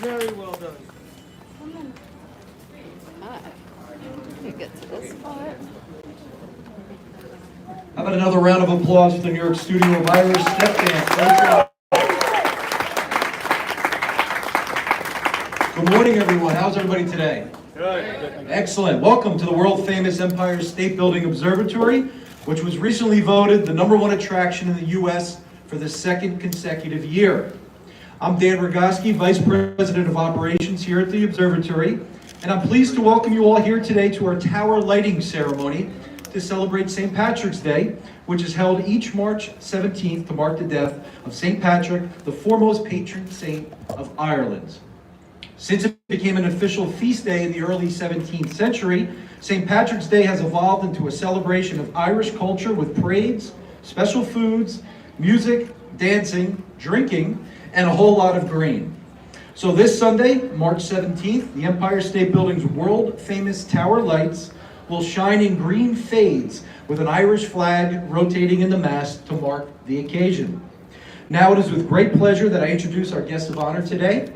Very well done. Get to this spot. How about another round of applause for the New York studio of Irish Step Dance? Great job. Good morning, everyone. How's everybody today? Good. Excellent. Welcome to the world-famous Empire State Building Observatory, which was recently voted the #1 attraction in the U.S. for the second consecutive year. I'm Dan Rogoski, Vice President of Operations here at the Observatory, and I'm pleased to welcome you all here today to our tower lighting ceremony to celebrate St. Patrick's Day, which is held each March 17th to mark the death of St. Patrick, the foremost patron saint of Ireland. Since it became an official feast day in the early 17th century, St. Patrick's Day has evolved into a celebration of Irish culture with parades, special foods, music, dancing, drinking, and a whole lot of green. So this Sunday, March 17th, the Empire State Building's world-famous tower lights will shine in green fades with an Irish flag rotating in the mast to mark the occasion. Now it is with great pleasure that I introduce our guest of honor today,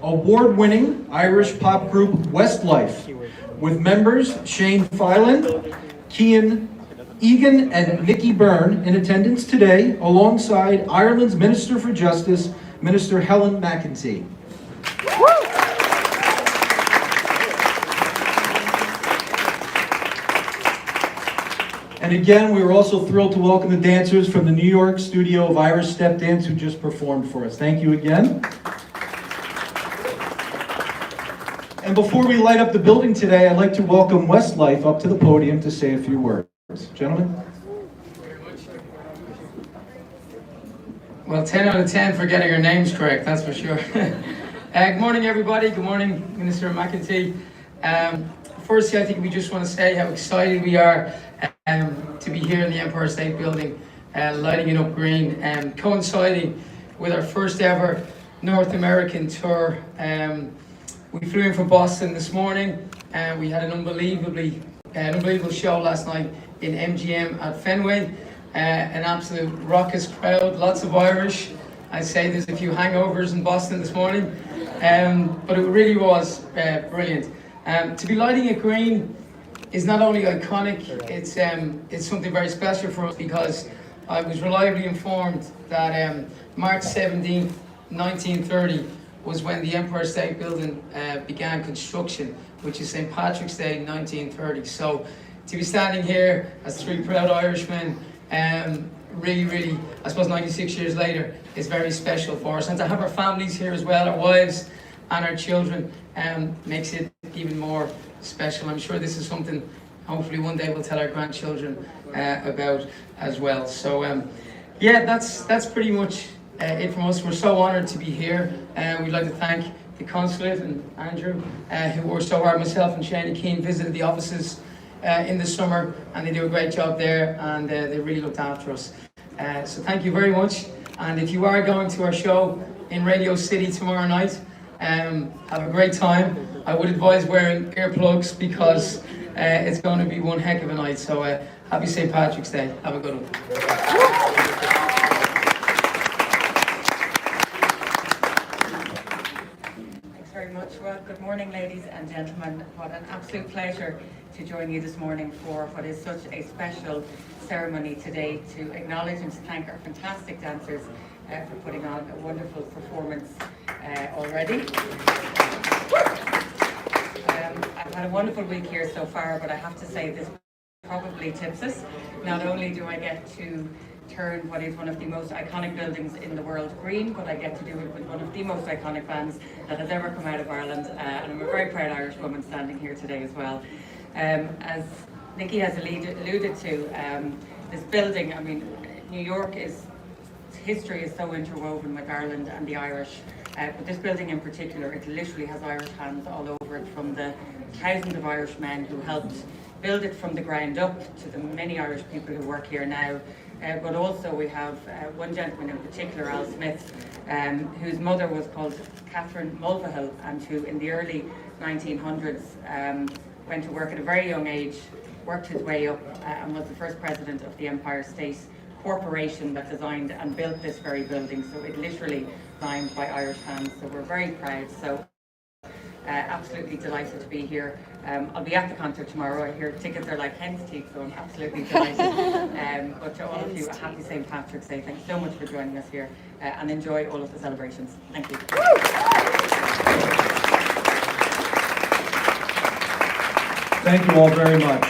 award-winning Irish pop group Westlife, with members Shane Filan, Cian Egan and Nicky Byrne in attendance today, alongside Ireland's Minister for Justice, Minister Helen McEntee. And again, we were also thrilled to welcome the dancers from the New York studio of Irish Step Dance who just performed for us. Thank you again. And before we light up the building today, I'd like to welcome Westlife up to the podium to say a few words. Gentlemen. Well, 10 out of 10 for getting our names correct, that's for sure. Good morning, everybody. Good morning, Minister McEntee. Firstly, I think we just want to say how excited we are to be here in the Empire State Building, lighting it up green, coinciding with our first ever North American tour. We flew in from Boston this morning, and we had an unbelievable show last night in MGM at Fenway. An absolute raucous crowd, lots of Irish. I'd say there's a few hangovers in Boston this morning, but it really was brilliant. To be lighting it green is not only iconic, it's something very special for us, because I was reliably informed that March 17th, 1930 was when the Empire State Building began construction, which is St. Patrick's Day 1930. So to be standing here as three proud Irishmen, really, I suppose 96 years later, is very special for us. And to have our families here as well, our wives and our children, makes it even more special. I'm sure this is something hopefully one day we'll tell our grandchildren about as well. So yeah, that's pretty much it from us. We're so honoured to be here. We'd like to thank the consulate and Andrew, who worked so hard. Myself and Shane Keane visited the offices in the summer, and they do a great job there, and they really looked after us. So thank you very much. And if you are going to our show in Radio City tomorrow night, have a great time. I would advise wearing earplugs, because it's going to be one heck of a night. So happy St. Patrick's Day. Have a good one. Thanks very much. Well, good morning, ladies and gentlemen. What an absolute pleasure to join you this morning for what is such a special ceremony today, to acknowledge and to thank our fantastic dancers for putting on a wonderful performance already. I've had a wonderful week here so far, but I have to say this probably tips us. Not only do I get to turn what is one of the most iconic buildings in the world green, but I get to do it with one of the most iconic bands that has ever come out of Ireland, and I'm a very proud Irish woman standing here today as well. As Nicky has alluded to, this building, I mean, New York history is so interwoven with Ireland and the Irish, but this building in particular, it literally has Irish hands all over it, from the thousands of Irish men who helped build it from the ground up to the many Irish people who work here now. But also we have one gentleman in particular, Al Smith, whose mother was called Catherine Mulvihill, and who in the early 1900s went to work at a very young age, worked his way up, and was the first president of the Empire State Corporation that designed and built this very building. So it literally designed by Irish hands. So we're very proud. So absolutely delighted to be here. I'll be at the concert tomorrow. I hear tickets are like hen's teeth, so I'm absolutely delighted. But to all of you, a happy St. Patrick's Day. Thanks so much for joining us here, and enjoy all of the celebrations. Thank you. Thank you all very much.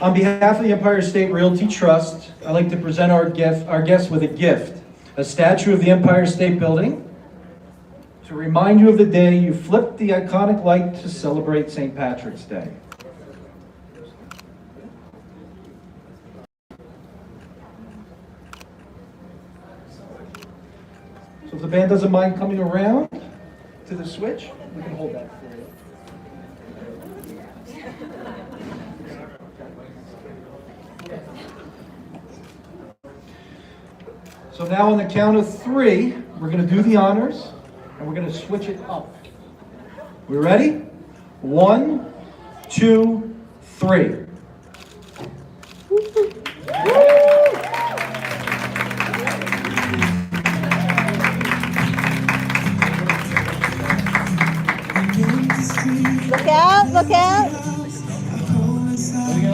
On behalf of the Empire State Realty Trust, I'd like to present our guests with a gift, a statue of the Empire State Building, to remind you of the day you flipped the iconic light to celebrate St. Patrick's Day. So if the band doesn't mind coming around to the switch, we can hold that for you. So now on the count of three, we're going to do the honors, and we're going to switch it up. We ready? 1, 2, 3. Look out, look out.